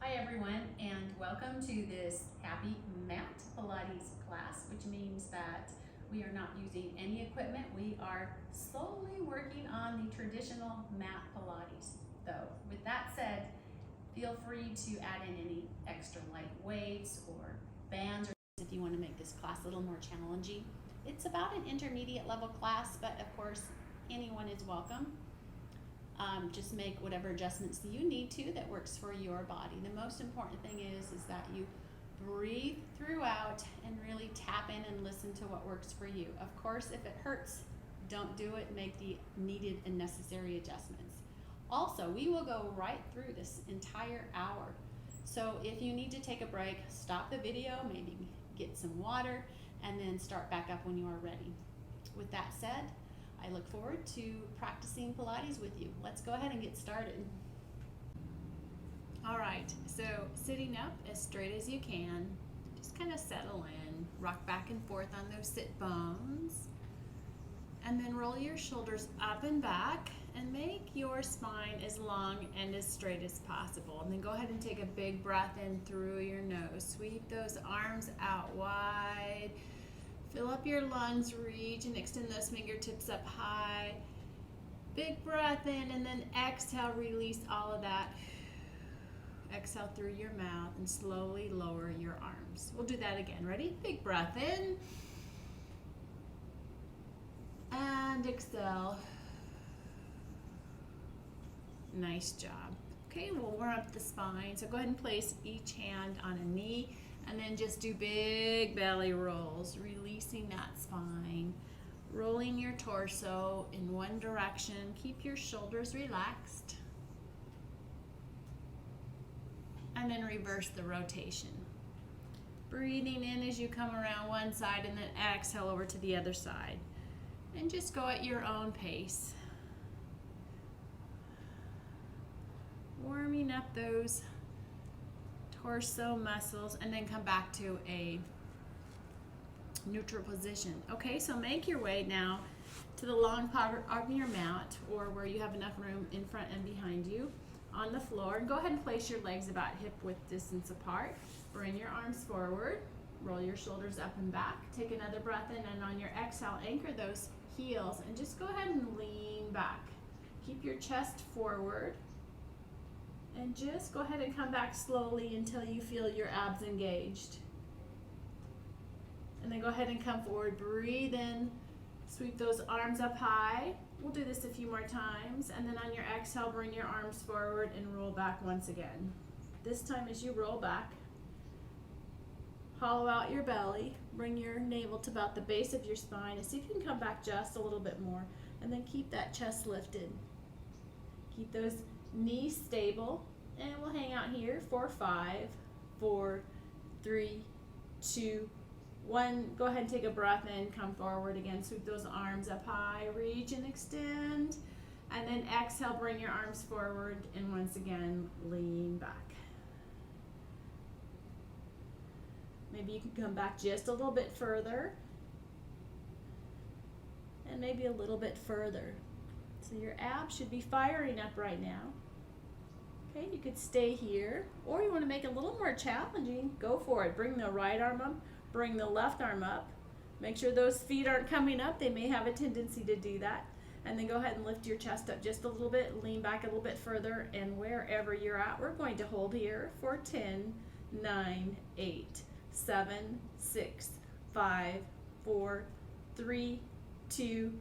Hi everyone, and welcome to this happy mat Pilates class, which means that we are not using any equipment. We are slowly working on the traditional mat Pilates. Though, with that said, feel free to add in any extra light weights or bands or if you want to make this class a little more challenging. It's about an intermediate level class, but of course anyone is welcome. Just make whatever adjustments you need to that works for your body. The most important thing is that you breathe throughout and really tap in and listen to what works for you. Of course, if it hurts, don't do it. Make the needed and necessary adjustments. Also, we will go right through this entire hour. So if you need to take a break, stop the video, maybe get some water, and then start back up when you are ready. With that said, I look forward to practicing Pilates with you. Let's go ahead and get started. All right, so sitting up as straight as you can, just kind of settle in, rock back and forth on those sit bones, and then roll your shoulders up and back and make your spine as long and as straight as possible. And then go ahead and take a big breath in through your nose. Sweep those arms out wide. Fill up your lungs, reach and extend those fingertips up high. Big breath in and then exhale, release all of that. Exhale through your mouth and slowly lower your arms. We'll do that again. Ready? Big breath in. And exhale. Nice job. Okay, we'll warm up the spine. So go ahead and place each hand on a knee. And then just do big belly rolls, releasing that spine, rolling your torso in one direction. Keep your shoulders relaxed. And then reverse the rotation. Breathing in as you come around one side and then exhale over to the other side. And just go at your own pace. Warming up those torso muscles and then come back to a neutral position. Okay, so make your way now to the long part of your mat or where you have enough room in front and behind you on the floor. And go ahead and place your legs about hip width distance apart. Bring your arms forward, roll your shoulders up and back. Take another breath in and on your exhale, anchor those heels and just go ahead and lean back. Keep your chest forward. And just go ahead and come back slowly until you feel your abs engaged. And then go ahead and come forward, breathe in, sweep those arms up high. We'll do this a few more times. And then on your exhale, bring your arms forward and roll back once again. This time as you roll back, hollow out your belly, bring your navel to about the base of your spine and see if you can come back just a little bit more. And then keep that chest lifted. Keep those knees stable, and we'll hang out here for 5, 4, 3, 2, 1. Go ahead and take a breath in, come forward again, sweep those arms up high, reach and extend, and then exhale, bring your arms forward, and once again, lean back. Maybe you can come back just a little bit further, and maybe a little bit further. So your abs should be firing up right now. Okay, you could stay here, or you want to make it a little more challenging, go for it. Bring the right arm up, bring the left arm up. Make sure those feet aren't coming up. They may have a tendency to do that. And then go ahead and lift your chest up just a little bit, lean back a little bit further, and wherever you're at, we're going to hold here for 10, 9, 8, 7, 6, 5, 4, 3, 2,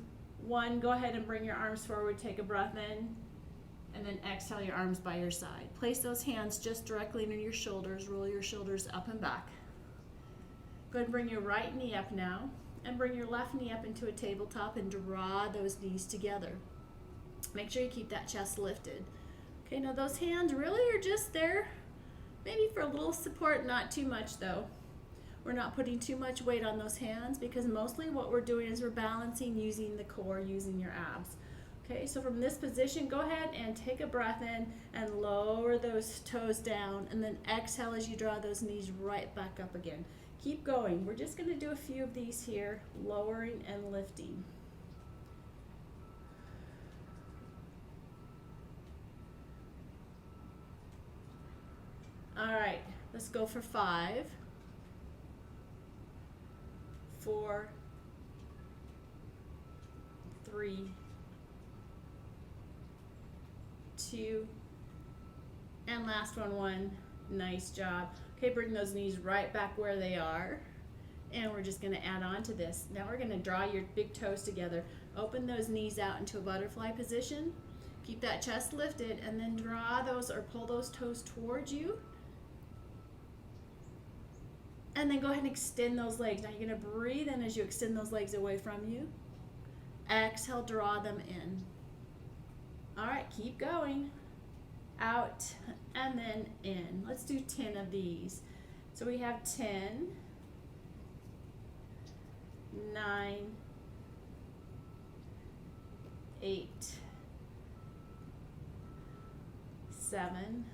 1. Go ahead and bring your arms forward, take a breath in, and then exhale your arms by your side. Place those hands just directly under your shoulders, roll your shoulders up and back. Go ahead and bring your right knee up now, and bring your left knee up into a tabletop and draw those knees together. Make sure you keep that chest lifted. Okay, now those hands really are just there, maybe for a little support, not too much though. We're not putting too much weight on those hands because mostly what we're doing is we're balancing using the core, using your abs. Okay, so from this position, go ahead and take a breath in and lower those toes down, and then exhale as you draw those knees right back up again. Keep going. We're just going to do a few of these here, lowering and lifting. All right, let's go for 5, 4, 3, 2, and last one, 1. Nice job. Okay, bring those knees right back where they are. And we're just going to add on to this. Now we're going to draw your big toes together. Open those knees out into a butterfly position. Keep that chest lifted and then draw those or pull those toes towards you. And then go ahead and extend those legs. Now you're going to breathe in as you extend those legs away from you. Exhale, draw them in. All right, keep going. Out and then in. Let's do 10 of these. So we have 10, 9, 8, 7,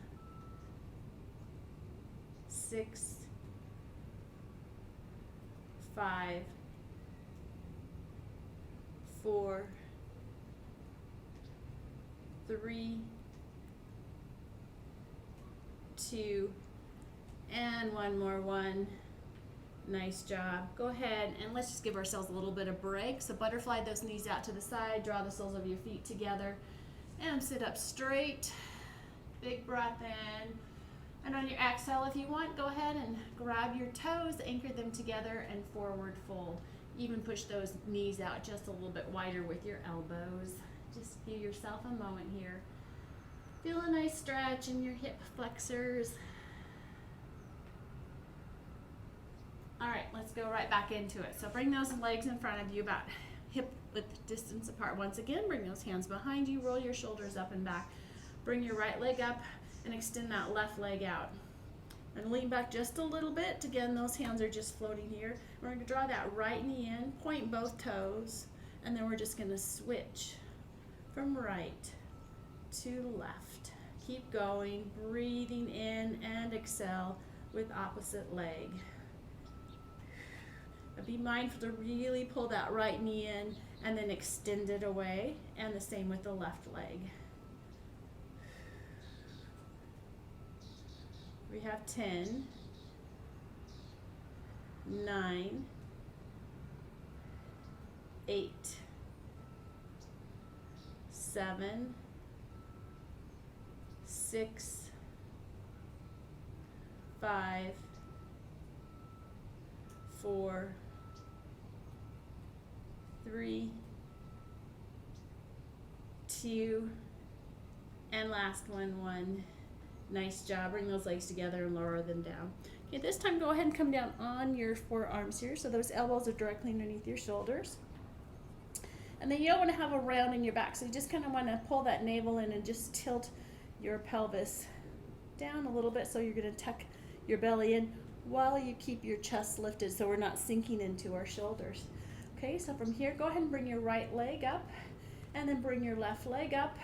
6, 5, 4, 3, 2, and one more. 1. Nice job. Go ahead and let's just give ourselves a little bit of break. So butterfly those knees out to the side, draw the soles of your feet together, and sit up straight. Big breath in. And on your exhale, if you want, go ahead and grab your toes, anchor them together, and forward fold. Even push those knees out just a little bit wider with your elbows. Just give yourself a moment here. Feel a nice stretch in your hip flexors. All right, let's go right back into it. So bring those legs in front of you about hip width distance apart. Once again, bring those hands behind you, roll your shoulders up and back. Bring your right leg up and extend that left leg out. And lean back just a little bit. Again, those hands are just floating here. We're going to draw that right knee in, point both toes, and then we're just going to switch from right to left. Keep going, breathing in and exhale with opposite leg. Be mindful to really pull that right knee in and then extend it away, and the same with the left leg. We have 10, 9, 8, 7, 6, 5, 4, 3, 2, and last one, 1. Nice job. Bring those legs together and lower them down. Okay, this time go ahead and come down on your forearms here, so those elbows are directly underneath your shoulders. And then you don't want to have a round in your back, so you just kind of want to pull that navel in and just tilt your pelvis down a little bit, so you're going to tuck your belly in while you keep your chest lifted so we're not sinking into our shoulders. Okay, so from here, go ahead and bring your right leg up and then bring your left leg up.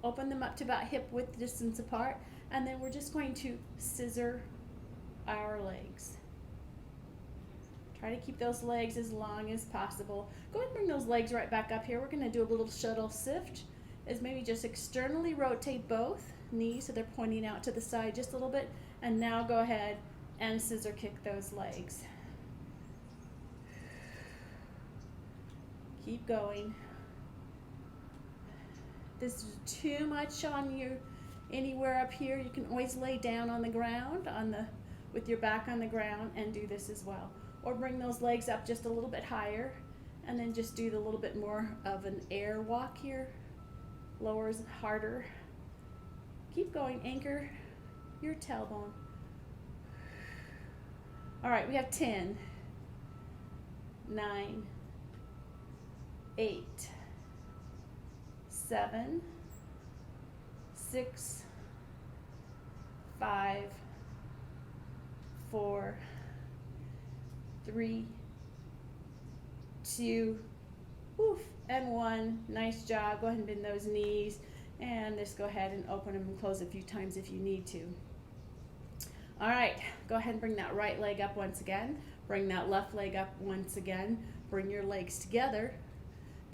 Open them up to about hip width distance apart, and then we're just going to scissor our legs. Try to keep those legs as long as possible. Go ahead and bring those legs right back up here. We're going to do a little shuttle shift, is maybe just externally rotate both knees so they're pointing out to the side just a little bit, and now go ahead and scissor kick those legs. Keep going. If this is too much on you anywhere up here, you can always lay down on the ground with your back on the ground and do this as well. Or bring those legs up just a little bit higher and then just do the little bit more of an air walk here. Lower is harder. Keep going. Anchor your tailbone. All right, we have 10, 9, 8, 7, 6, 5, 4, 3, 2, and 1. Nice job. Go ahead and bend those knees, and just go ahead and open them and close a few times if you need to. All right, go ahead and bring that right leg up once again. Bring that left leg up once again. Bring your legs together.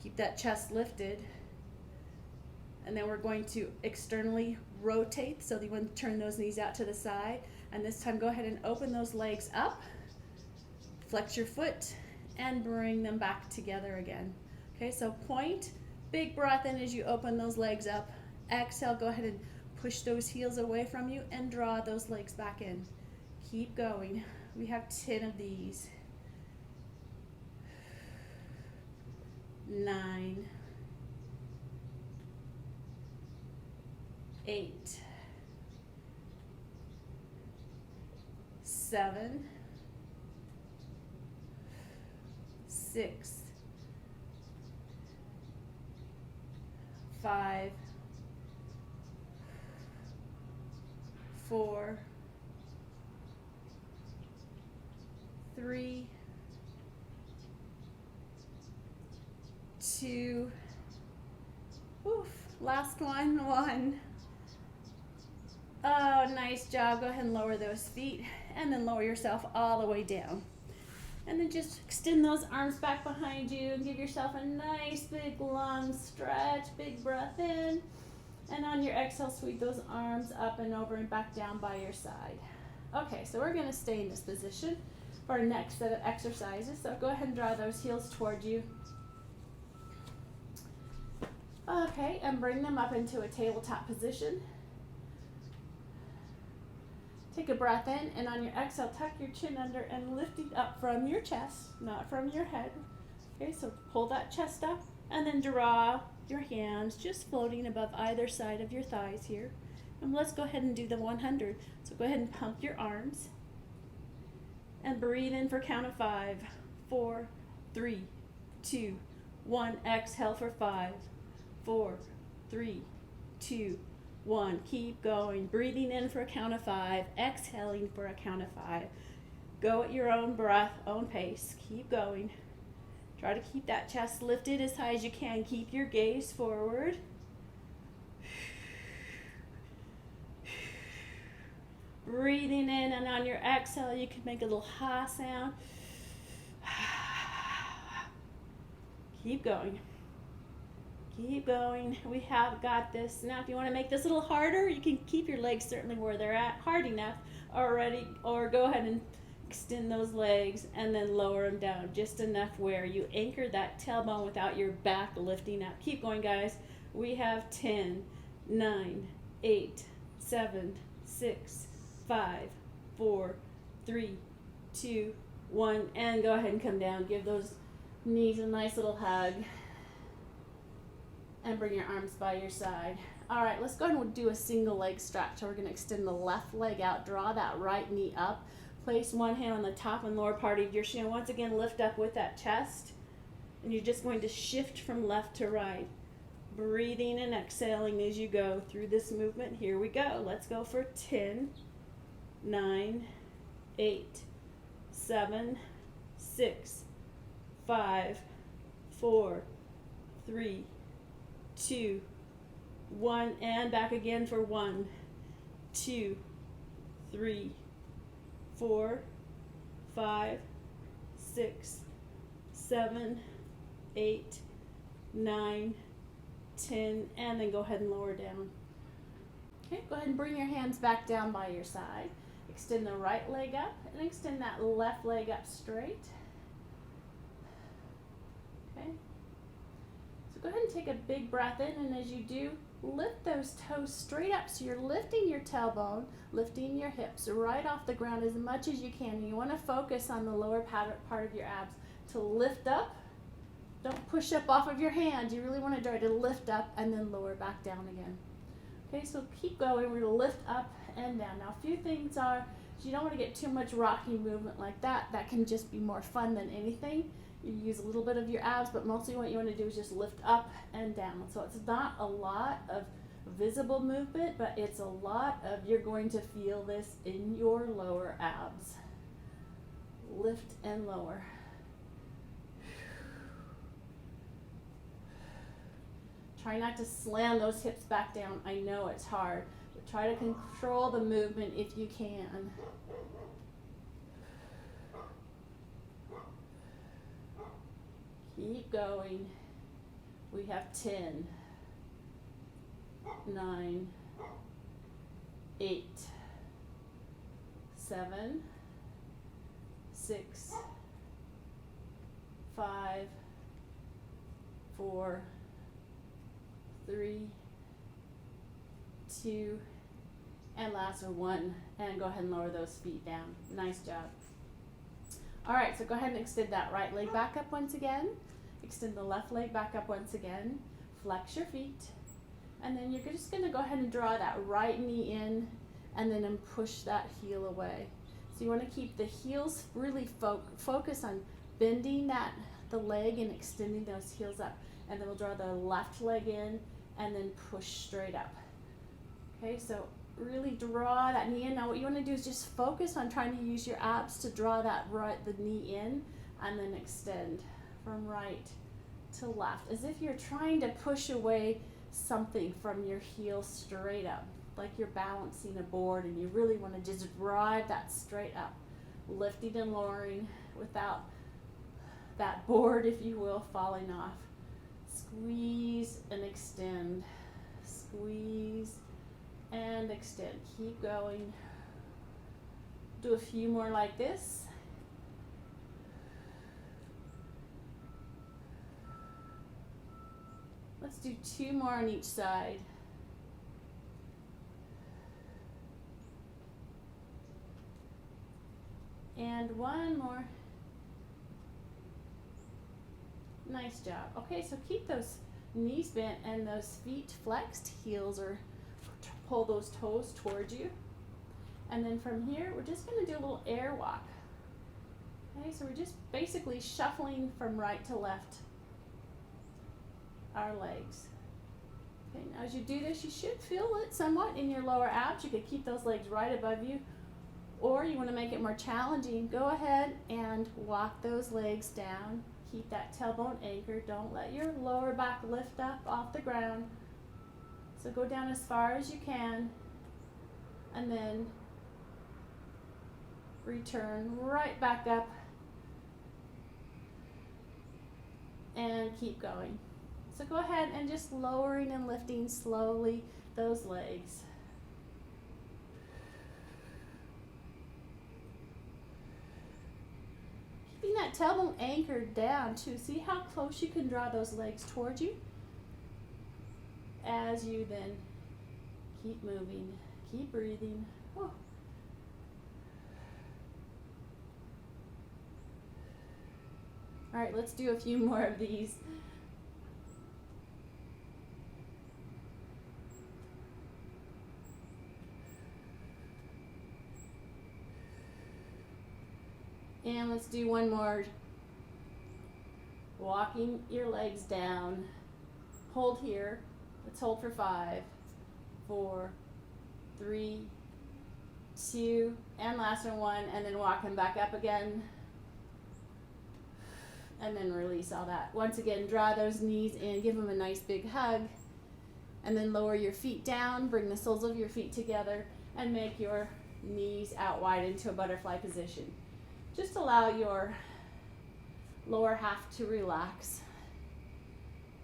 Keep that chest lifted. And then we're going to externally rotate, so that you want to turn those knees out to the side. And this time, go ahead and open those legs up, flex your foot, and bring them back together again. Okay, so point, big breath in as you open those legs up. Exhale, go ahead and push those heels away from you and draw those legs back in. Keep going. We have 10 of these. 9, 8, 7, 6, 5, 4, 3, 2, oof, last one, 1. Oh, nice job. Go ahead and lower those feet and then lower yourself all the way down. And then just extend those arms back behind you and give yourself a nice big long stretch. Big breath in. And on your exhale, sweep those arms up and over and back down by your side. Okay, so we're going to stay in this position for our next set of exercises. So go ahead and draw those heels towards you. Okay, and bring them up into a tabletop position. Take a breath in, and on your exhale, tuck your chin under and lift it up from your chest, not from your head. Okay, so pull that chest up, and then draw your hands just floating above either side of your thighs here. And let's go ahead and do the 100. So go ahead and pump your arms, and breathe in for count of 5, 4, 3, 2, 1. Exhale for 5, 4, 3, 2, 1. Keep going. Breathing in for a count of 5. Exhaling for a count of 5. Go at your own breath, own pace. Keep going. Try to keep that chest lifted as high as you can. Keep your gaze forward. Breathing in, and on your exhale, you can make a little ha sound. Keep going. Keep going. We have got this. Now, if you want to make this a little harder, you can keep your legs certainly where they're at, hard enough already, or go ahead and extend those legs and then lower them down just enough where you anchor that tailbone without your back lifting up. Keep going, guys. We have 10, 9, 8, 7, 6, 5, 4, 3, 2, 1, and go ahead and come down. Give those knees a nice little hug. And bring your arms by your side. All right, let's go ahead and do a single leg stretch. So we're going to extend the left leg out, draw that right knee up, place one hand on the top and lower part of your shin. Once again, lift up with that chest, and you're just going to shift from left to right, breathing and exhaling as you go through this movement. Here we go. Let's go for 10, 9, 8, 7, 6, 5, 4, 3, 2, 1, and back again for 1, 2, 3, 4, 5, 6, 7, 8, 9, 10, and then go ahead and lower down. Okay, go ahead and bring your hands back down by your side. Extend the right leg up and extend that left leg up straight. Okay. Go ahead and take a big breath in, and as you do, lift those toes straight up. So you're lifting your tailbone, lifting your hips right off the ground as much as you can. And you want to focus on the lower part of your abs to lift up. Don't push up off of your hands. You really want to try to lift up and then lower back down again. Okay, so keep going. We're going to lift up and down. Now, a few things are, you don't want to get too much rocking movement like that. That can just be more fun than anything. You use a little bit of your abs, but mostly what you want to do is just lift up and down. So it's not a lot of visible movement, but it's a lot of, you're going to feel this in your lower abs. Lift and lower. Try not to slam those hips back down. I know it's hard, but try to control the movement if you can. Keep going. We have 10, 9, 8, 7, 6, 5, 4, 3, 2, and last one, 1. And go ahead and lower those feet down. Nice job. All right, so go ahead and extend that right leg back up once again. Extend the left leg back up once again. Flex your feet. And then you're just going to go ahead and draw that right knee in and then push that heel away. So you want to keep the heels really focus on bending the leg and extending those heels up. And then we'll draw the left leg in and then push straight up. Okay, so really draw that knee in. Now what you want to do is just focus on trying to use your abs to draw the knee in and then extend from right to left as if you're trying to push away something from your heel straight up, like you're balancing a board and you really want to just drive that straight up, lifting and lowering without that board, if you will, falling off. Squeeze and extend, squeeze and extend. Keep going. Do a few more like this. Let's do 2 more on each side. And 1 more. Nice job. Okay, so keep those knees bent and those feet flexed, heels or pull those toes towards you. And then from here, we're just going to do a little air walk. Okay, so we're just basically shuffling from right to left our legs. Okay, now as you do this, you should feel it somewhat in your lower abs. You could keep those legs right above you, or you want to make it more challenging, go ahead and walk those legs down. Keep that tailbone anchored. Don't let your lower back lift up off the ground. So go down as far as you can, and then return right back up and keep going. So go ahead and just lowering and lifting slowly those legs. Keeping that tailbone anchored down too. See how close you can draw those legs towards you? As you then keep moving, keep breathing. Whew. All right, let's do a few more of these. And let's do 1 more. Walking your legs down. Hold here. Let's hold for 5, 4, 3, 2, and last one, and then walking back up again. And then release all that. Once again, draw those knees in, give them a nice big hug, and then lower your feet down, bring the soles of your feet together, and make your knees out wide into a butterfly position. Just allow your lower half to relax.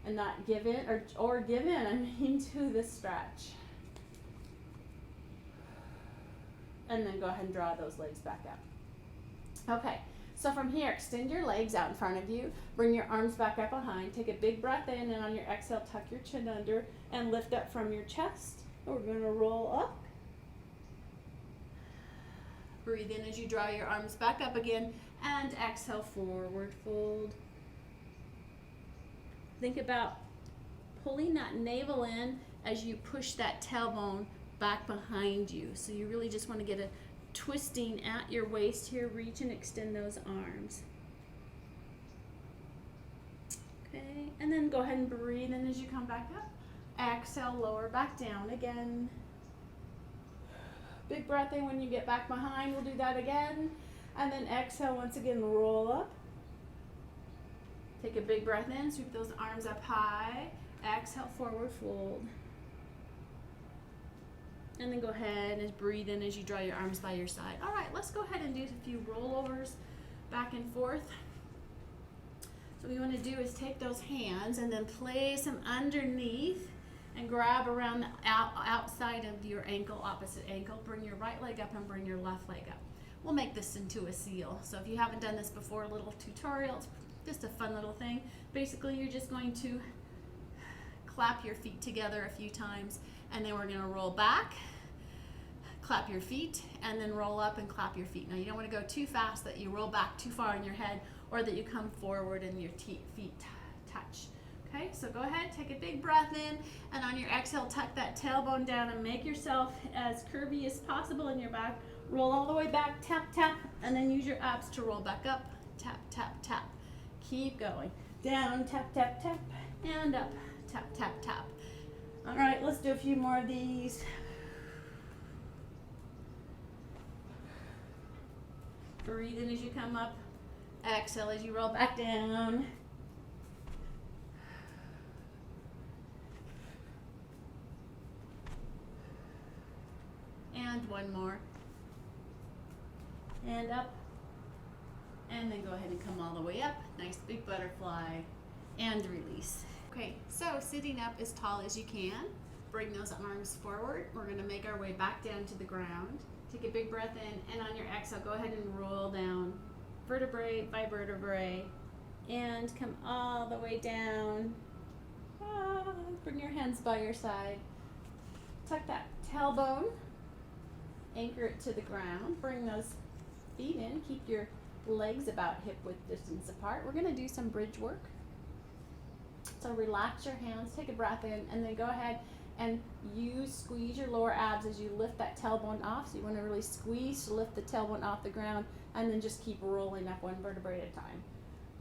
And not give in, or give in, I mean, to the stretch. And then go ahead and draw those legs back up. Okay, so from here, extend your legs out in front of you. Bring your arms back up behind. Take a big breath in, and on your exhale, tuck your chin under and lift up from your chest. And we're going to roll up. Breathe in as you draw your arms back up again, and exhale, forward fold. Think about pulling that navel in as you push that tailbone back behind you. So you really just want to get a twisting at your waist here. Reach and extend those arms. Okay, and then go ahead and breathe in as you come back up. Exhale, lower back down again. Big breath in when you get back behind. We'll do that again. And then exhale once again, roll up. Take a big breath in, sweep those arms up high. Exhale, forward fold. And then go ahead and breathe in as you draw your arms by your side. All right, let's go ahead and do a few rollovers back and forth. So what you want to do is take those hands and then place them underneath and grab around the outside of your ankle, opposite ankle. Bring your right leg up and bring your left leg up. We'll make this into a seal. So if you haven't done this before, a little tutorial, it's just a fun little thing. Basically, you're just going to clap your feet together a few times, and then we're going to roll back, clap your feet, and then roll up and clap your feet. Now, you don't want to go too fast that you roll back too far in your head, or that you come forward and your feet touch. Okay, so go ahead, take a big breath in, and on your exhale, tuck that tailbone down and make yourself as curvy as possible in your back. Roll all the way back, tap, tap, and then use your abs to roll back up, tap, tap, tap. Keep going. Down, tap, tap, tap, and up, tap, tap, tap. All right, let's do a few more of these. Breathe in as you come up. Exhale as you roll back down. And one more. And up. And then go ahead and come all the way up. Nice big butterfly. And release. Okay, so sitting up as tall as you can. Bring those arms forward. We're going to make our way back down to the ground. Take a big breath in, and on your exhale, go ahead and roll down vertebrae by vertebrae. And come all the way down. Bring your hands by your side. Tuck that tailbone. Anchor it to the ground. Bring those feet in. Keep your legs about hip width distance apart. We're going to do some bridge work. So relax your hands, take a breath in, and then go ahead and squeeze your lower abs as you lift that tailbone off. So you want to really squeeze to lift the tailbone off the ground, and then just keep rolling up one vertebrae at a time.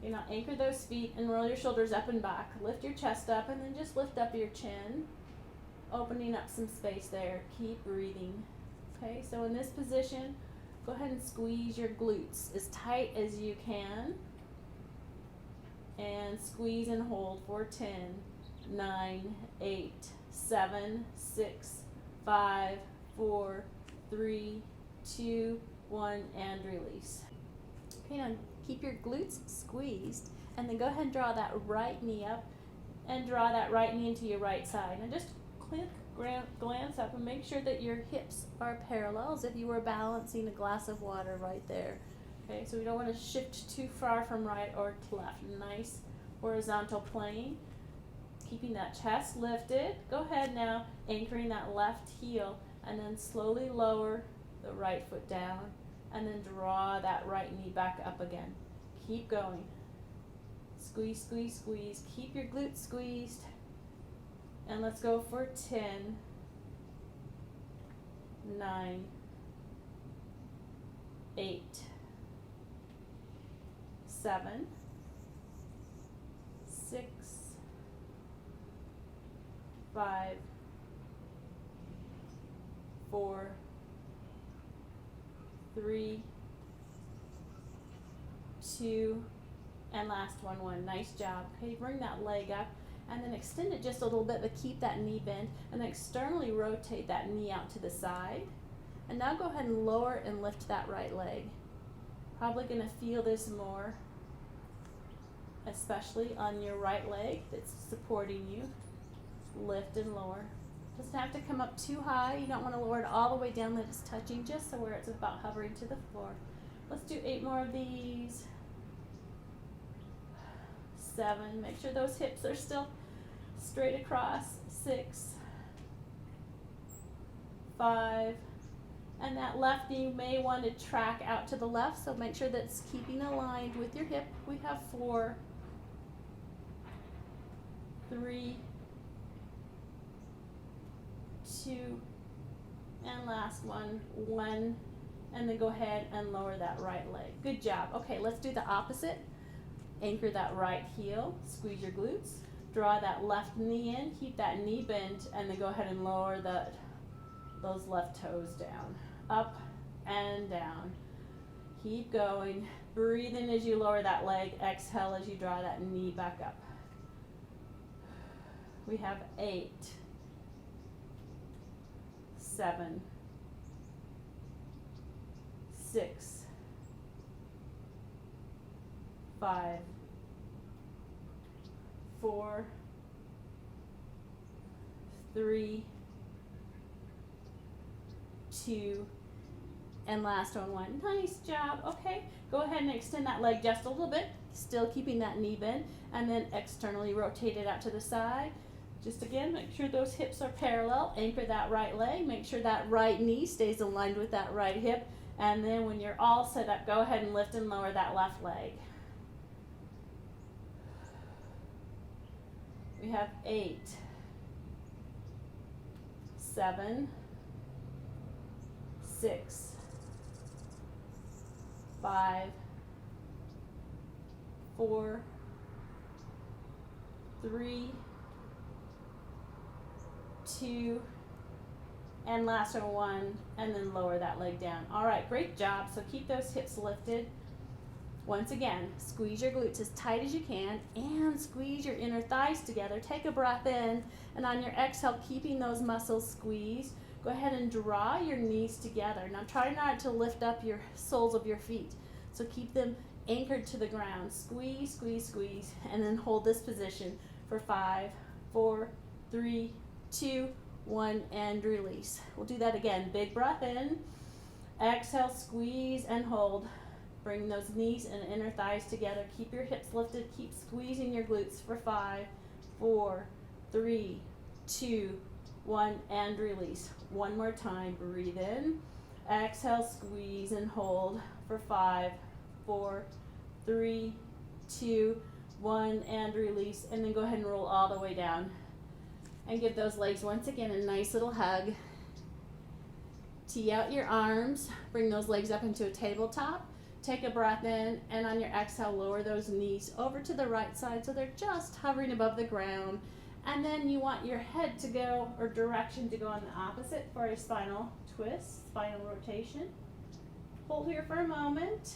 You know, anchor those feet and roll your shoulders up and back. Lift your chest up, and then just lift up your chin, opening up some space there. Keep breathing. Okay, so in this position, go ahead and squeeze your glutes as tight as you can. And squeeze and hold for 10, 9, 8, 7, 6, 5, 4, 3, 2, 1, and release. Okay, now keep your glutes squeezed, and then go ahead and draw that right knee up, and draw that right knee into your right side. And just glance up and make sure that your hips are parallel as if you were balancing a glass of water right there. Okay, so we don't want to shift too far from right or to left. Nice horizontal plane. Keeping that chest lifted. Go ahead now, anchoring that left heel, and then slowly lower the right foot down, and then draw that right knee back up again. Keep going. Squeeze, squeeze, squeeze. Keep your glutes squeezed. And let's go for 10, 9, 8, 7, 6, 5, 4, 3, 2, and last one. Nice job. Okay, bring that leg up and then extend it just a little bit, but keep that knee bent, and then externally rotate that knee out to the side. And now go ahead and lower and lift that right leg. Probably going to feel this more, especially on your right leg that's supporting you. Lift and lower. Doesn't have to come up too high. You don't want to lower it all the way down that it's touching, just so where it's about hovering to the floor. Let's do 8 more of these. 7. Make sure those hips are still straight across. 6, 5, and that left knee may want to track out to the left, so make sure that's keeping aligned with your hip. We have 4, 3, 2, and last one, 1, and then go ahead and lower that right leg. Good job. Okay, let's do the opposite. Anchor that right heel, squeeze your glutes, draw that left knee in, keep that knee bent, and then go ahead and lower those left toes down, up and down. Keep going. Breathe in as you lower that leg, exhale as you draw that knee back up. We have 8, 7, 6, 5, 4, 3, 2, and last one. Nice job. Okay, go ahead and extend that leg just a little bit, still keeping that knee bent, and then externally rotate it out to the side. Just again, make sure those hips are parallel. Anchor that right leg. Make sure that right knee stays aligned with that right hip. And then when you're all set up, go ahead and lift and lower that left leg. We have 8, 7, 6, 5, 4, 3, 2, and last one, and then lower that leg down. All right, great job. So keep those hips lifted. Once again, squeeze your glutes as tight as you can and squeeze your inner thighs together. Take a breath in, and on your exhale, keeping those muscles squeezed, go ahead and draw your knees together. Now try not to lift up your soles of your feet. So keep them anchored to the ground. Squeeze, squeeze, squeeze, and then hold this position for 5, 4, 3, 2, 1, and release. We'll do that again. Big breath in. Exhale, squeeze and hold. Bring those knees and inner thighs together. Keep your hips lifted. Keep squeezing your glutes for 5, 4, 3, 2, 1, and release. One more time. Breathe in. Exhale, squeeze and hold for 5, 4, 3, 2, 1, and release. And then go ahead and roll all the way down. And give those legs once again a nice little hug. Tee out your arms. Bring those legs up into a tabletop. Take a breath in, and on your exhale, lower those knees over to the right side so they're just hovering above the ground. And then you want your head to go, or direction to go on the opposite for a spinal twist, spinal rotation. Hold here for a moment.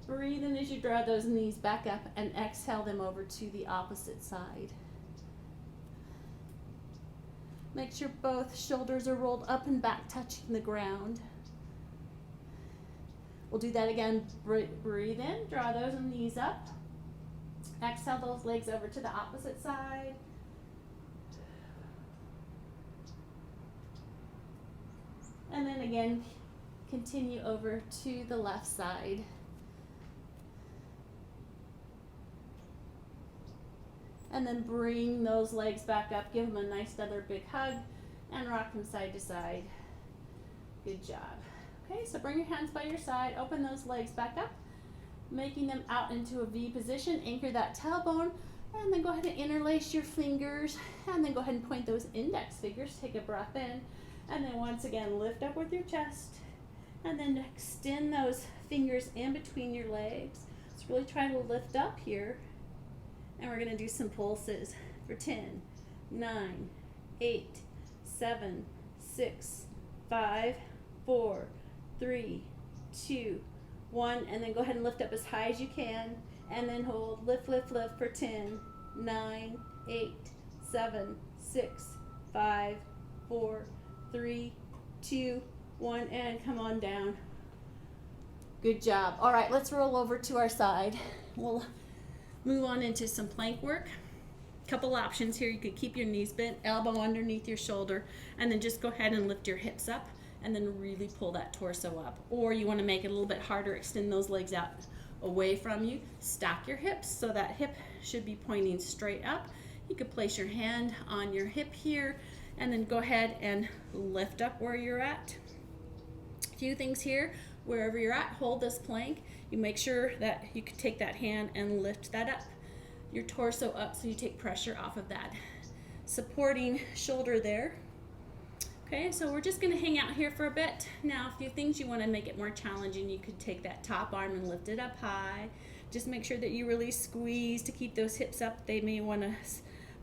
Breathe in as you draw those knees back up and exhale them over to the opposite side. Make sure both shoulders are rolled up and back, touching the ground. We'll do that again. Breathe in, draw those knees up. Exhale those legs over to the opposite side. And then again, continue over to the left side. And then bring those legs back up. Give them a nice other big hug and rock them side to side. Good job. Okay, so bring your hands by your side. Open those legs back up, making them out into a V position. Anchor that tailbone, and then go ahead and interlace your fingers, and then go ahead and point those index fingers. Take a breath in, and then once again, lift up with your chest, and then extend those fingers in between your legs. Let's really try to lift up here. And we're going to do some pulses for 10, 9, 8, 7, 6, 5, 4, 3, 2, 1. And then go ahead and lift up as high as you can. And then hold. Lift, lift, lift for 10, 9, 8, 7, 6, 5, 4, 3, 2, 1. And come on down. Good job. All right, let's roll over to our side. We'll move on into some plank work. Couple options here. You could keep your knees bent, elbow underneath your shoulder, and then just go ahead and lift your hips up and then really pull that torso up. Or you want to make it a little bit harder, extend those legs out away from you. Stack your hips so that hip should be pointing straight up. You could place your hand on your hip here and then go ahead and lift up where you're at. A few things here. Wherever you're at, hold this plank. You make sure that you can take that hand and lift that up, your torso up, so you take pressure off of that supporting shoulder there. Okay, so we're just going to hang out here for a bit. Now, a few things you want to make it more challenging. You could take that top arm and lift it up high. Just make sure that you really squeeze to keep those hips up. They may want to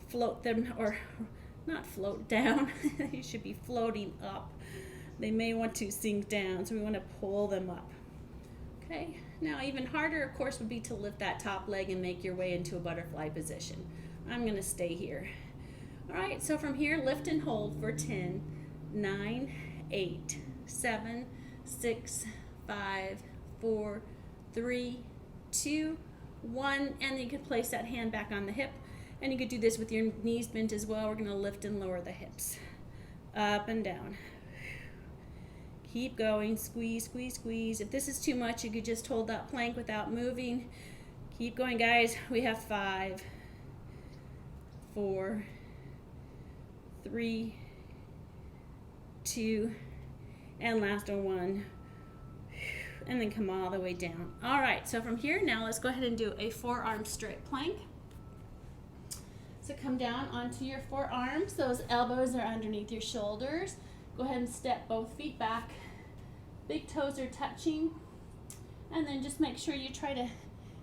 float them, or not float down. You should be floating up. They may want to sink down, so we want to pull them up. Okay, now even harder, of course, would be to lift that top leg and make your way into a butterfly position. I'm going to stay here. All right, so from here, lift and hold for 10, 9, 8, 7, 6, 5, 4, 3, 2, 1, and then you can place that hand back on the hip And you could do this with your knees bent as well. We're going to lift and lower the hips. Up and down. Keep going. Squeeze, squeeze, squeeze. If this is too much, you could just hold that plank without moving. Keep going, guys. We have 5, 4, 3, 2, and last one, 1. And then come all the way down. All right, so from here now, let's go ahead and do a forearm straight plank. So come down onto your forearms. Those elbows are underneath your shoulders. Go ahead and step both feet back. Big toes are touching. And then just make sure you try to,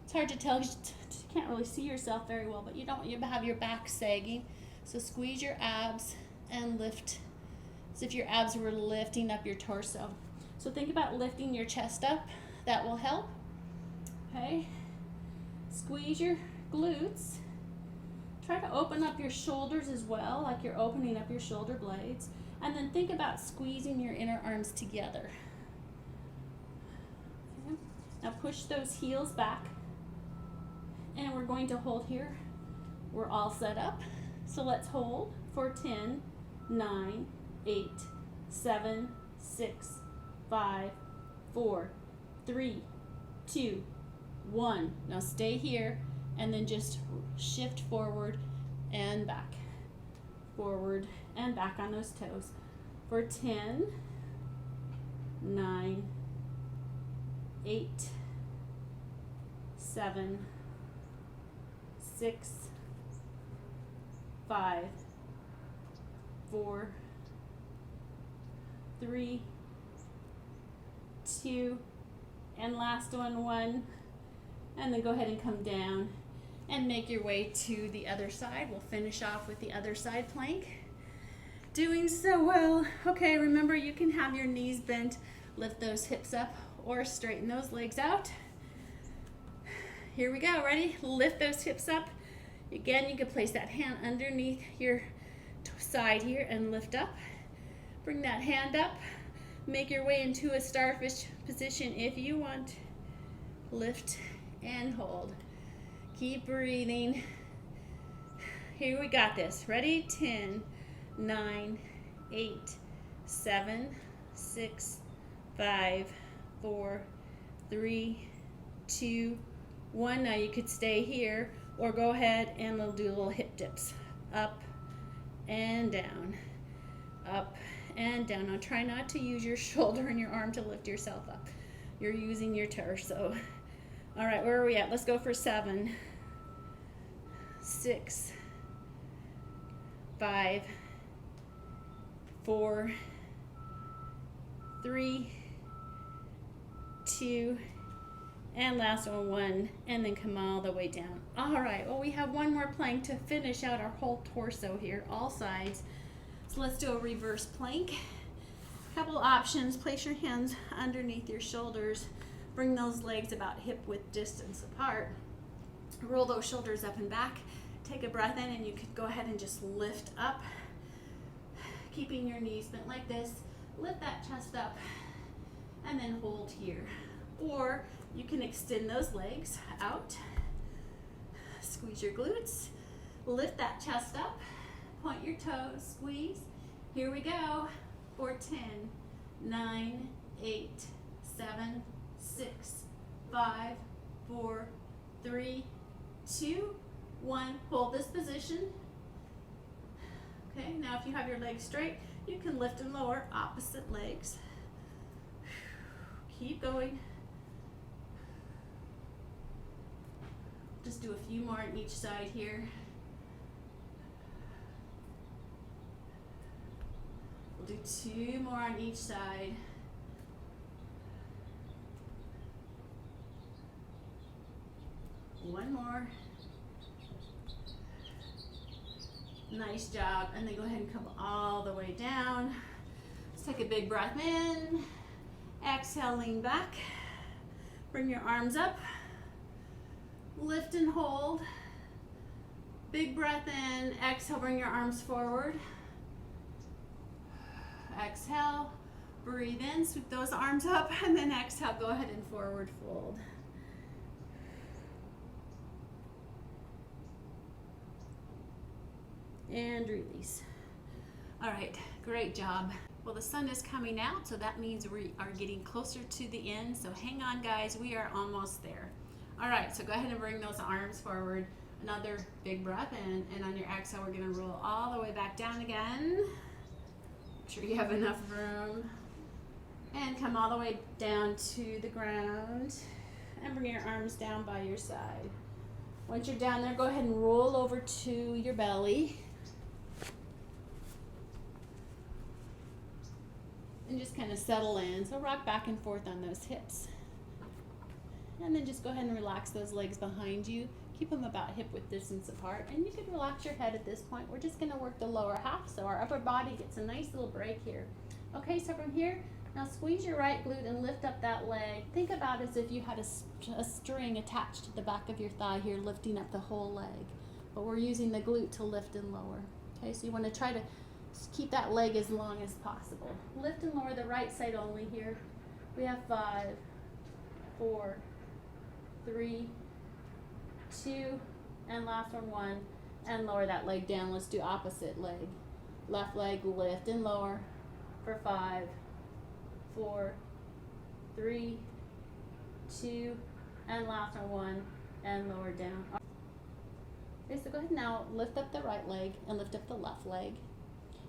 it's hard to tell because you can't really see yourself very well, but you don't want you to have your back sagging. So squeeze your abs and lift as if your abs were lifting up your torso. So think about lifting your chest up. That will help. Okay. Squeeze your glutes. Try to open up your shoulders as well, like you're opening up your shoulder blades. And then think about squeezing your inner arms together. Okay. Now push those heels back. And we're going to hold here. We're all set up. So let's hold for 10, 9, 8, 7, 6, 5, 4, 3, 2, 1. Now stay here and then just shift forward and back. Forward and back on those toes. For 10, 9, 8, 7, 6, 5, 4, 3, 2, and last one, 1. And then go ahead and come down and make your way to the other side. We'll finish off with the other side plank. Doing so well. Okay, remember you can have your knees bent, lift those hips up, or straighten those legs out. Here we go, ready? Lift those hips up. Again, you can place that hand underneath your side here and lift up. Bring that hand up. Make your way into a starfish position if you want. Lift and hold. Keep breathing. Here, we got this. Ready? 10, 9, 8, 7, 6, 5, 4, 3, 2, 1. Now you could stay here or go ahead and we'll do little hip dips. Up and down. Up and down. Now try not to use your shoulder and your arm to lift yourself up. You're using your torso. All right, where are we at? Let's go for 7, 6, 5, 4, 3, 2, and last one, 1, and then come all the way down. All right, well, we have one more plank to finish out our whole torso here, all sides. So let's do a reverse plank. Couple options. Place your hands underneath your shoulders. Bring those legs about hip width distance apart. Roll those shoulders up and back. Take a breath in and you could go ahead and just lift up. Keeping your knees bent like this. Lift that chest up and then hold here. Or you can extend those legs out. Squeeze your glutes. Lift that chest up. Point your toes. Squeeze. Here we go. For 10, 9, 8, 7, 6, 5, 4, 3, 2, 1. Hold this position. Okay, now if you have your legs straight, you can lift and lower opposite legs. Keep going. Just do a few more on each side here. We'll do 2 more on each side. One more. Nice job. And then go ahead and come all the way down. Let's take a big breath in. Exhale, lean back. Bring your arms up. Lift and hold. Big breath in. Exhale, bring your arms forward. Exhale, breathe in, sweep those arms up, and then exhale, go ahead and forward fold. and release. All right, great job. Well, the sun is coming out, so that means we are getting closer to the end. So hang on, guys, we are almost there. All right, so go ahead and bring those arms forward. Another big breath in, and on your exhale, we're gonna roll all the way back down again. Make sure you have enough room. And come all the way down to the ground. And bring your arms down by your side. Once you're down there, go ahead and roll over to your belly. And just kind of settle in. So rock back and forth on those hips. And then just go ahead and relax those legs behind you. Keep them about hip width distance apart. And you can relax your head at this point. We're just going to work the lower half so our upper body gets a nice little break here. Okay, so from here, now squeeze your right glute and lift up that leg. Think about it as if you had a string attached to the back of your thigh here, lifting up the whole leg. But we're using the glute to lift and lower. Okay, so you want to try to keep that leg as long as possible. Lift and lower the right side only here. We have 5, 4, 3, 2, and last one, 1, and lower that leg down. Let's do opposite leg. Left leg, lift and lower for 5, 4, 3, 2, and last one, 1, and lower down. Okay, so go ahead now, lift up the right leg and lift up the left leg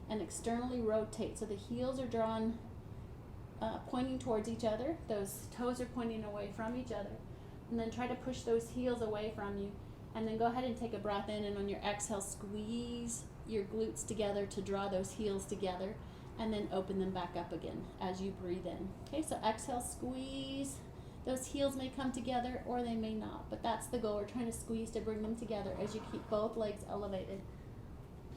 and externally rotate. So the heels are drawn, pointing towards each other. Those toes are pointing away from each other. And then try to push those heels away from you. And then go ahead and take a breath in, and on your exhale, squeeze your glutes together to draw those heels together, and then open them back up again as you breathe in. Okay, so exhale, squeeze. Those heels may come together or they may not, but that's the goal. We're trying to squeeze to bring them together as you keep both legs elevated.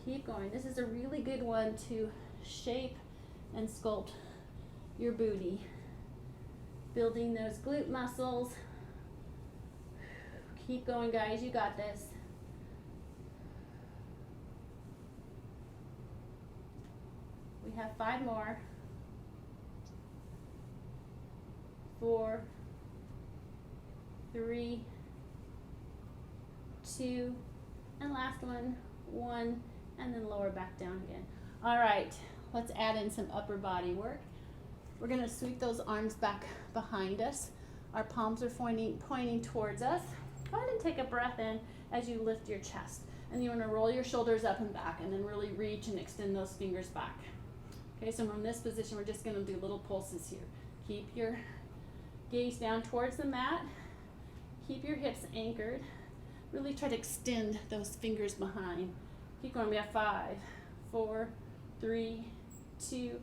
Keep going. This is a really good one to shape and sculpt your booty. Building those glute muscles. Keep going, guys. You got this. We have 5 more. 4, 3, 2, and last one, 1, and then lower back down again. All right, let's add in some upper body work. We're going to sweep those arms back behind us. Our palms are pointing towards us. Go ahead and take a breath in as you lift your chest. And you want to roll your shoulders up and back and then really reach and extend those fingers back. Okay, so from this position, we're just going to do little pulses here. Keep your gaze down towards the mat. Keep your hips anchored. Really try to extend those fingers behind. Keep going. We have 5, 4, 3, 2,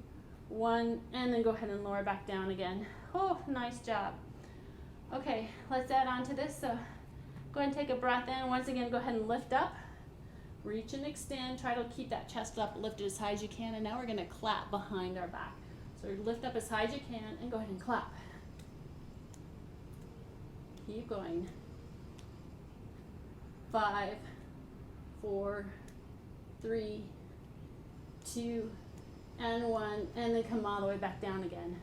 1, and then go ahead and lower back down again. Oh, nice job. Okay, let's add on to this. So go ahead and take a breath in. Once again, go ahead and lift up. Reach and extend. Try to keep that chest up, lifted as high as you can. And now we're going to clap behind our back. So lift up as high as you can and go ahead and clap. Keep going. 5, 4, 3, 2, and 1. And then come all the way back down again.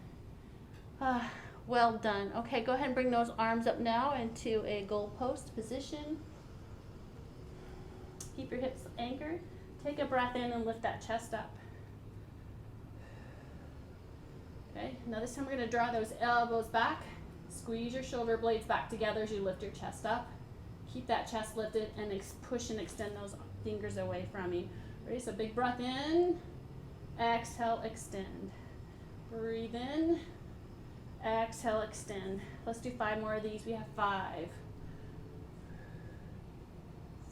Well done. Okay, go ahead and bring those arms up now into a goal post position. Keep your hips anchored. Take a breath in and lift that chest up. Okay, now this time we're going to draw those elbows back. Squeeze your shoulder blades back together as you lift your chest up. Keep that chest lifted and push and extend those fingers away from you. Ready? So big breath in. Exhale, extend. Breathe in. Exhale, extend. Let's do 5 more of these. We have 5,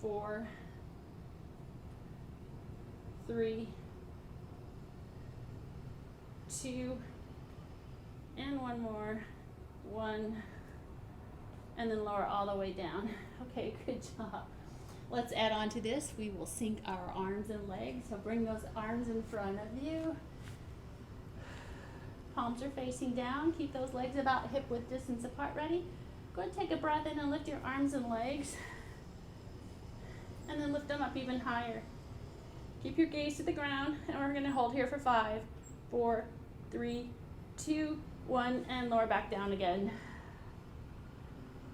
4, 3, 2, and 1 more. 1, and then lower all the way down. Okay, good job. Let's add on to this. We will sync our arms and legs. So bring those arms in front of you. Palms are facing down. Keep those legs about hip width distance apart. Ready? Go ahead and take a breath in and lift your arms and legs. And then lift them up even higher. Keep your gaze to the ground. And we're going to hold here for 5, 4, 3, 2, 1, and lower back down again.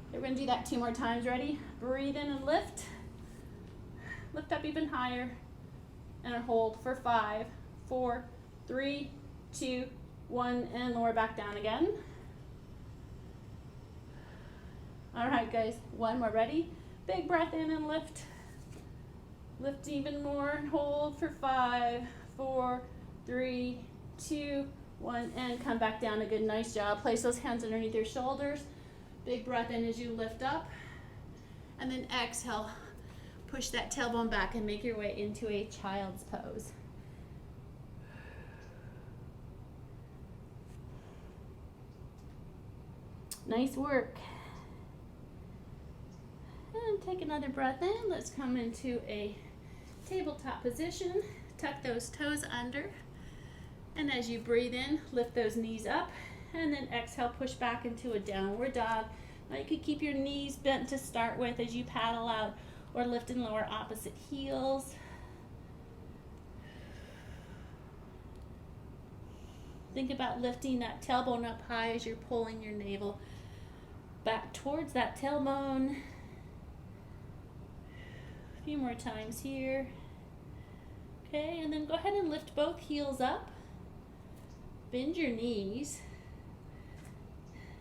Okay, we're going to do that 2 more times. Ready? Breathe in and lift. Lift up even higher. and hold for 5, 4, 3, 2, 1, and lower back down again. All right, guys, one more. Ready? Big breath in and lift. Lift even more and hold for 5, 4, 3, 2, 1, and come back down. A good, nice job. Place those hands underneath your shoulders. Big breath in as you lift up. And then exhale. Push that tailbone back and make your way into a child's pose. Nice work. And take another breath in. Let's come into a tabletop position. Tuck those toes under. And as you breathe in, lift those knees up. And then exhale, push back into a downward dog. Now you could keep your knees bent to start with as you paddle out, or lift and lower opposite heels. Think about lifting that tailbone up high as you're pulling your navel back towards that tailbone. A few more times here. Okay, and then go ahead and lift both heels up. Bend your knees.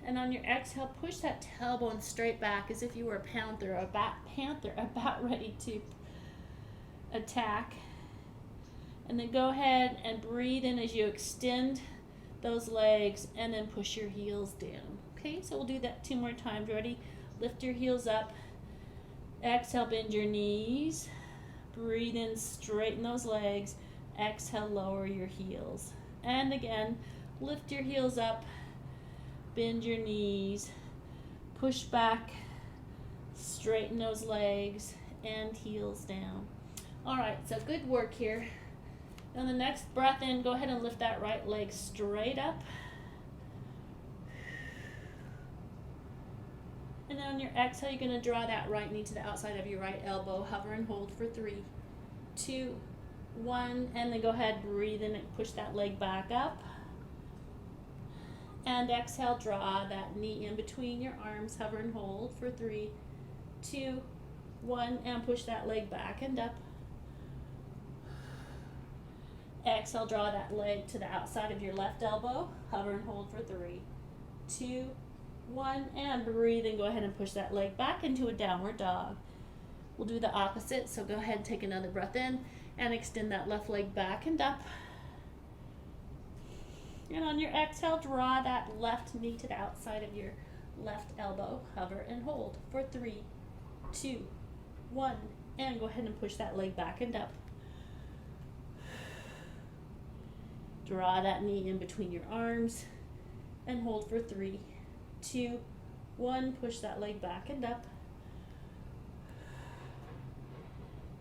And on your exhale, push that tailbone straight back as if you were a panther about ready to attack. And then go ahead and breathe in as you extend those legs and then push your heels down. Okay, so we'll do that 2 more times. Ready? Lift your heels up. Exhale, bend your knees. Breathe in, straighten those legs. Exhale, lower your heels. And again, lift your heels up. Bend your knees, push back, straighten those legs, and heels down. All right, so good work here. On the next breath in, go ahead and lift that right leg straight up. And then on your exhale, you're gonna draw that right knee to the outside of your right elbow. Hover and hold for 3, 2, 1, and then go ahead, breathe in and push that leg back up. And exhale, draw that knee in between your arms, hover and hold for 3, 2, 1, and push that leg back and up. Exhale, draw that leg to the outside of your left elbow, hover and hold for 3, 2, 1, and breathe and go ahead and push that leg back into a downward dog. We'll do the opposite, so go ahead and take another breath in and extend that left leg back and up. And on your exhale, draw that left knee to the outside of your left elbow. Hover and hold for 3, 2, 1. And go ahead and push that leg back and up. Draw that knee in between your arms and hold for 3, 2, 1. Push that leg back and up.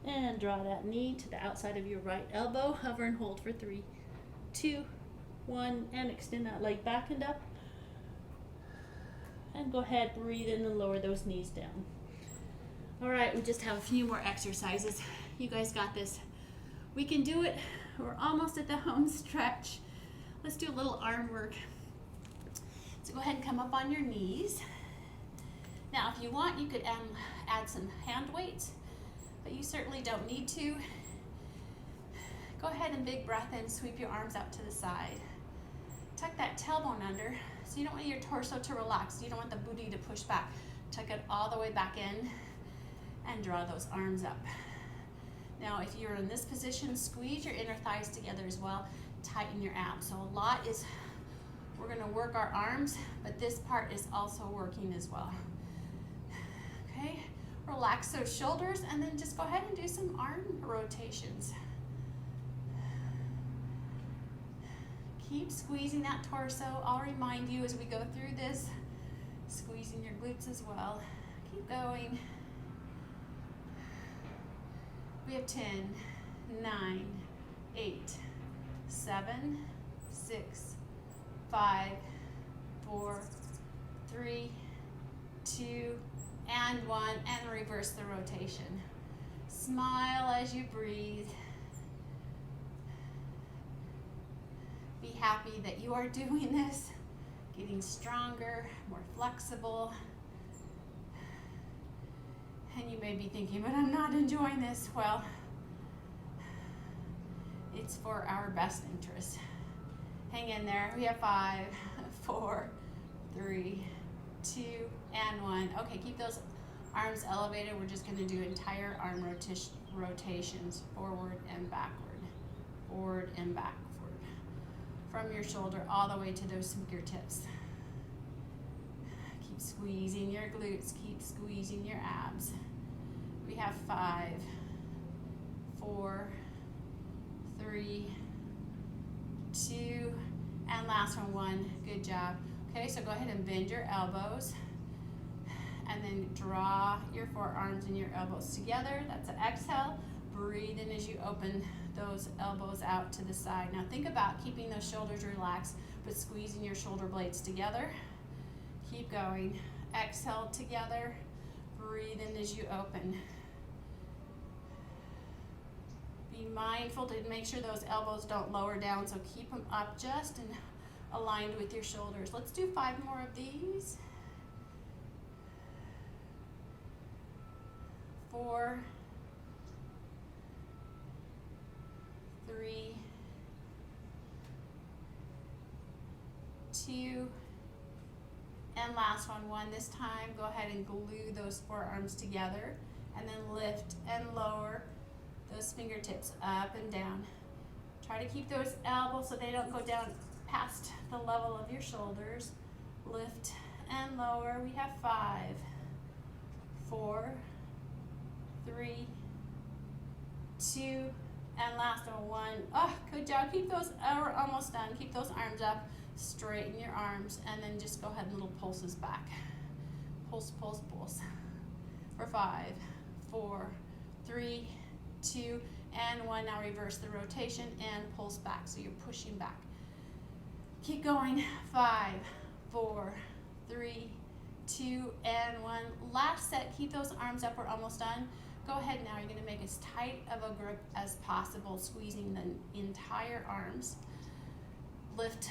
And draw that knee to the outside of your right elbow. Hover and hold for 3, 2, 1, and extend that leg back and up. And go ahead, breathe in and lower those knees down. All right, we just have a few more exercises. You guys got this. We can do it. We're almost at the home stretch. Let's do a little arm work. So go ahead and come up on your knees. Now, if you want, you could add some hand weights, but you certainly don't need to. Go ahead and big breath in, sweep your arms out to the side. Tuck that tailbone under, so you don't want your torso to relax. You don't want the booty to push back. Tuck it all the way back in and draw those arms up. Now, if you're in this position, squeeze your inner thighs together as well. Tighten your abs. So a lot is, we're gonna work our arms, but this part is also working as well. Okay, relax those shoulders and then just go ahead and do some arm rotations. Keep squeezing that torso. I'll remind you as we go through this, squeezing your glutes as well. Keep going. We have 10, 9, 8, 7, 6, 5, 4, 3, 2, and 1, and reverse the rotation. Smile as you breathe. Be happy that you are doing this, getting stronger, more flexible. And you may be thinking, but I'm not enjoying this. Well, It's for our best interest. Hang in there. We have 5, 4, 3, 2, and 1. Okay, keep those arms elevated. We're just going to do entire arm rotations, forward and backward, forward and backward, from your shoulder all the way to those fingertips. Keep squeezing your glutes, keep squeezing your abs. We have 5, 4, 3, 2, and last one, 1. Good job. Okay, so go ahead and bend your elbows and then draw your forearms and your elbows together. That's an exhale. Breathe in as you open those elbows out to the side. Now think about keeping those shoulders relaxed, but squeezing your shoulder blades together. Keep going. Exhale together. Breathe in as you open. Be mindful to make sure those elbows don't lower down, so keep them up just and aligned with your shoulders. Let's do 5 more of these. 4, 3, 2, and last one, 1. This time, go ahead and glue those forearms together and then lift and lower those fingertips up and down. Try to keep those elbows so they don't go down past the level of your shoulders. Lift and lower. We have 5, 4, 3, 2, and last one, 1. Oh, good job. Keep those, we're almost done. Keep those arms up. Straighten your arms and then just go ahead and little pulses back. Pulse, pulse, pulse. For 5, 4, 3, 2, and 1. Now reverse the rotation and pulse back. So you're pushing back. Keep going. 5, 4, 3, 2, and 1. Last set. Keep those arms up. We're almost done. Go ahead now. You're going to make as tight of a grip as possible, squeezing the entire arms. Lift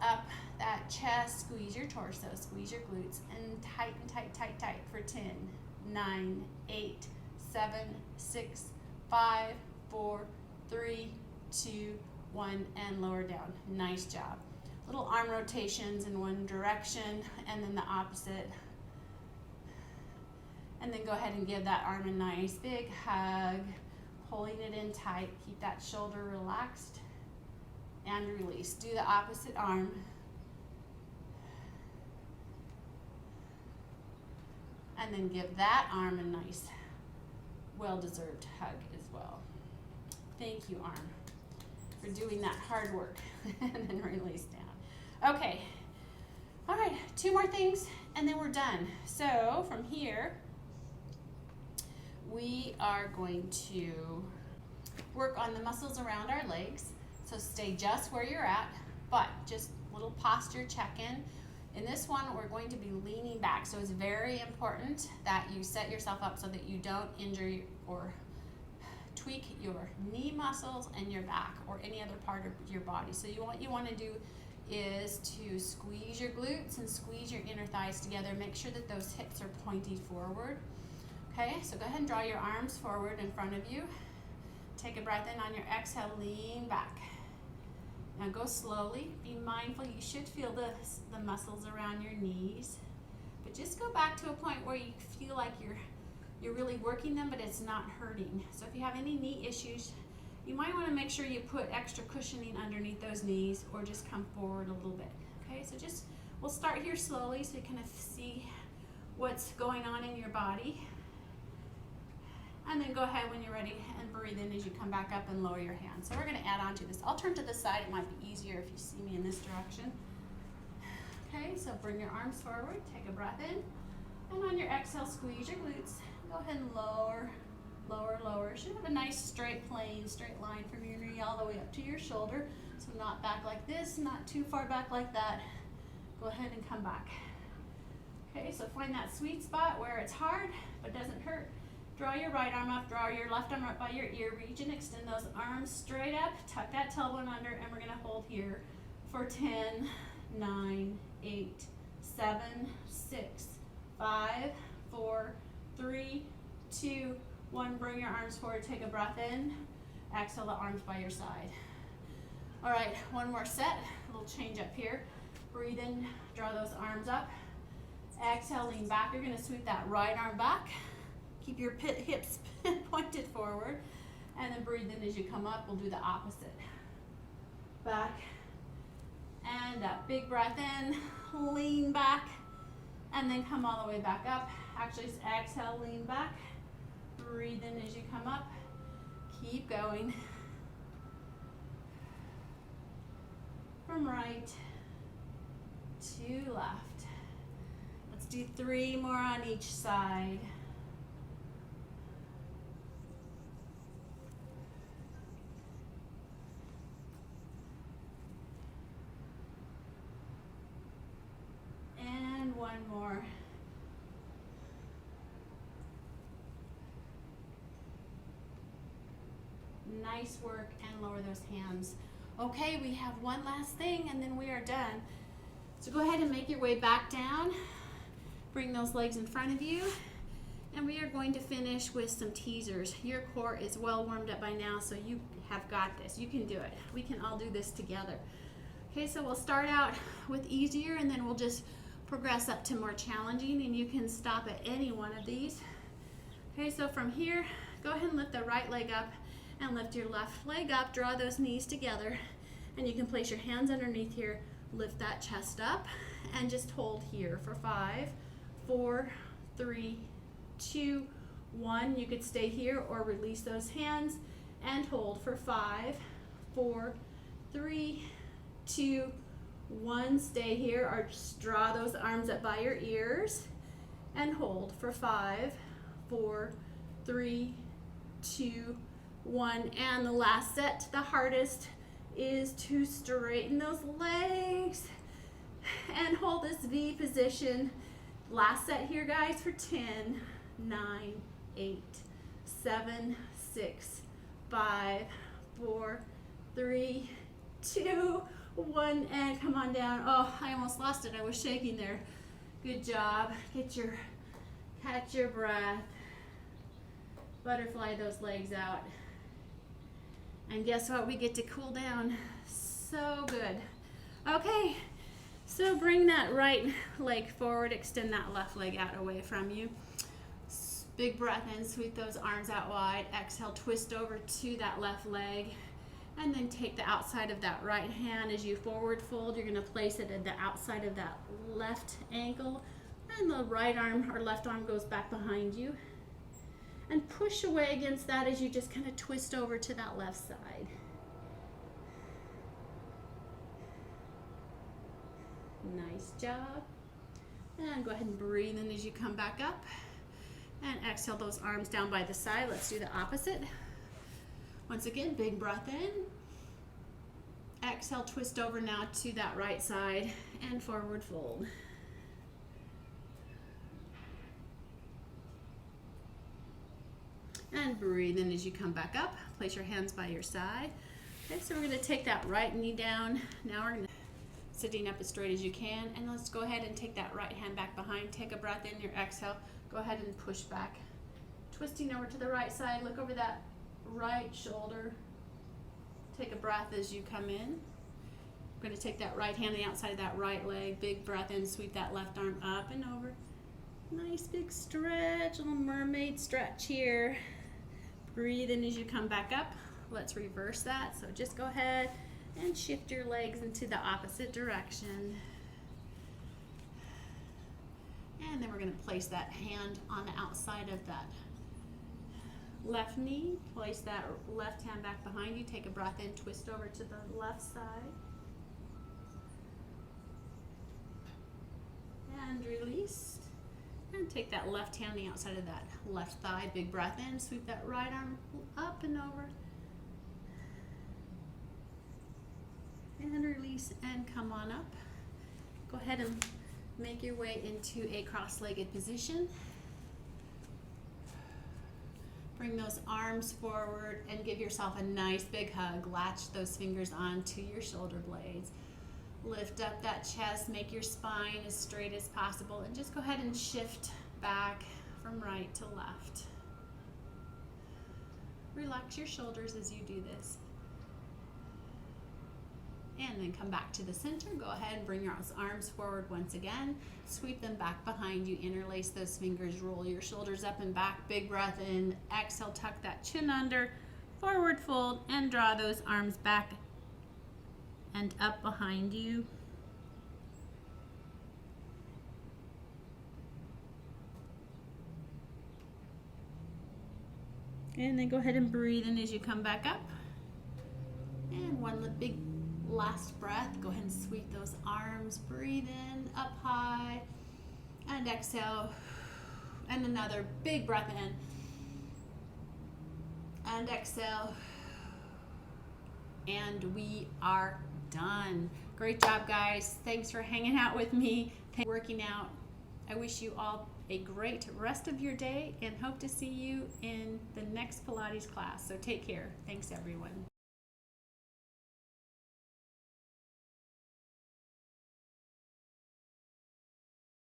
up that chest. Squeeze your torso. Squeeze your glutes. And tighten, tight, tight, tight for 10, 9, 8, 7, 6, 5, 4, 3, 2, 1, and lower down. Nice job. Little arm rotations in one direction and then the opposite. And then go ahead and give that arm a nice big hug, pulling it in tight. Keep that shoulder relaxed and release. Do the opposite arm. And then give that arm a nice, well-deserved hug as well. Thank you, arm, for doing that hard work. And then release down. Okay, all right, 2 more things and then we're done. So from here, we are going to work on the muscles around our legs. So stay just where you're at, but just a little posture check-in. In this one, we're going to be leaning back. So it's very important that you set yourself up so that you don't injure or tweak your knee muscles and your back or any other part of your body. So what you want to do is to squeeze your glutes and squeeze your inner thighs together. Make sure that those hips are pointed forward. Okay, so go ahead and draw your arms forward in front of you. Take a breath in. On your exhale, lean back. Now go slowly. Be mindful. You should feel the muscles around your knees. But just go back to a point where you feel like you're really working them, but it's not hurting. So if you have any knee issues, you might want to make sure you put extra cushioning underneath those knees or just come forward a little bit. Okay, so we'll start here slowly so you kind of see what's going on in your body. And then go ahead when you're ready and breathe in as you come back up and lower your hands. So we're going to add on to this. I'll turn to the side. It might be easier if you see me in this direction. Okay, so bring your arms forward. Take a breath in. And on your exhale, squeeze your glutes. Go ahead and lower, lower, lower. You should have a nice straight plane, straight line from your knee all the way up to your shoulder. So not back like this, not too far back like that. Go ahead and come back. Okay, so find that sweet spot where it's hard but doesn't hurt. Draw your right arm up, draw your left arm up by your ear, reach and extend those arms straight up, tuck that tailbone under, and we're gonna hold here for 10, 9, 8, 7, 6, 5, 4, 3, 2, 1. Bring your arms forward, take a breath in, exhale the arms by your side. All right, one more set, a little change up here. Breathe in, draw those arms up. Exhale, lean back. You're gonna sweep that right arm back. Keep your hips pointed forward. And then breathe in as you come up. We'll do the opposite. Back and up. Big breath in, lean back, and then come all the way back up. Actually, just exhale, lean back. Breathe in as you come up. Keep going. From right to left. Let's do 3 more on each side. And one more. Nice work, and lower those hands. Okay, we have one last thing and then we are done. So go ahead and make your way back down. Bring those legs in front of you. And we are going to finish with some teasers. Your core is well warmed up by now, so you have got this. You can do it. We can all do this together. Okay, so we'll start out with easier and then we'll just progress up to more challenging, and you can stop at any one of these. Okay, so from here, go ahead and lift the right leg up and lift your left leg up. Draw those knees together, and you can place your hands underneath here. Lift that chest up and just hold here for 5, 4, 3, 2, 1. You could stay here or release those hands and hold for 5, 4, 3, 2, 1. Stay here or just draw those arms up by your ears and hold for 5, 4, 3, 2, 1. And the last set, the hardest, is to straighten those legs and hold this V position. Last set here, guys, for 10, 9, 8, 7, 6, 5, 4, 3, 2, 1, and come on down. Oh, I almost lost it. I was shaking there. Good job. Catch your breath. Butterfly those legs out. And guess what? We get to cool down. So good. Okay, so bring that right leg forward. Extend that left leg out away from you. Big breath in. Sweep those arms out wide. Exhale, twist over to that left leg. And then take the outside of that right hand as you forward fold. You're going to place it at the outside of that left ankle. And the right arm or left arm goes back behind you. And push away against that as you just kind of twist over to that left side. Nice job. And go ahead and breathe in as you come back up. And exhale those arms down by the side. Let's do the opposite. Once again, big breath in. Exhale, twist over now to that right side and forward fold. And breathe in as you come back up. Place your hands by your side. Okay, so we're going to take that right knee down. Now we're going to sitting up as straight as you can, and let's go ahead and take that right hand back behind. Take a breath in, your exhale. Go ahead and push back. Twisting over to the right side. Look over that right shoulder. Take a breath as you come in. We're going to take that right hand on the outside of that right leg. Big breath in, sweep that left arm up and over. Nice big stretch, little mermaid stretch here. Breathe in as you come back up. Let's reverse that. So just go ahead and shift your legs into the opposite direction. And then we're going to place that hand on the outside of that left knee. Place that left hand back behind you. Take a breath in, twist over to the left side. And release. And take that left hand on the outside of that left thigh. Big breath in. Sweep that right arm up and over. And release and come on up. Go ahead and make your way into a cross-legged position. Bring those arms forward and give yourself a nice big hug. Latch those fingers onto your shoulder blades. Lift up that chest, make your spine as straight as possible, and just go ahead and shift back from right to left. Relax your shoulders as you do this. And then come back to the center. Go ahead and bring your arms forward once again. Sweep them back behind you. Interlace those fingers. Roll your shoulders up and back. Big breath in. Exhale, tuck that chin under. Forward fold and draw those arms back and up behind you. And then go ahead and breathe in as you come back up. And one big last breath. Go ahead and sweep those arms. Breathe in, up high, and exhale. And another big breath in. And exhale. And we are done. Great job, guys. Thanks for hanging out with me, working out. I wish you all a great rest of your day and hope to see you in the next Pilates class. So take care. Thanks, everyone.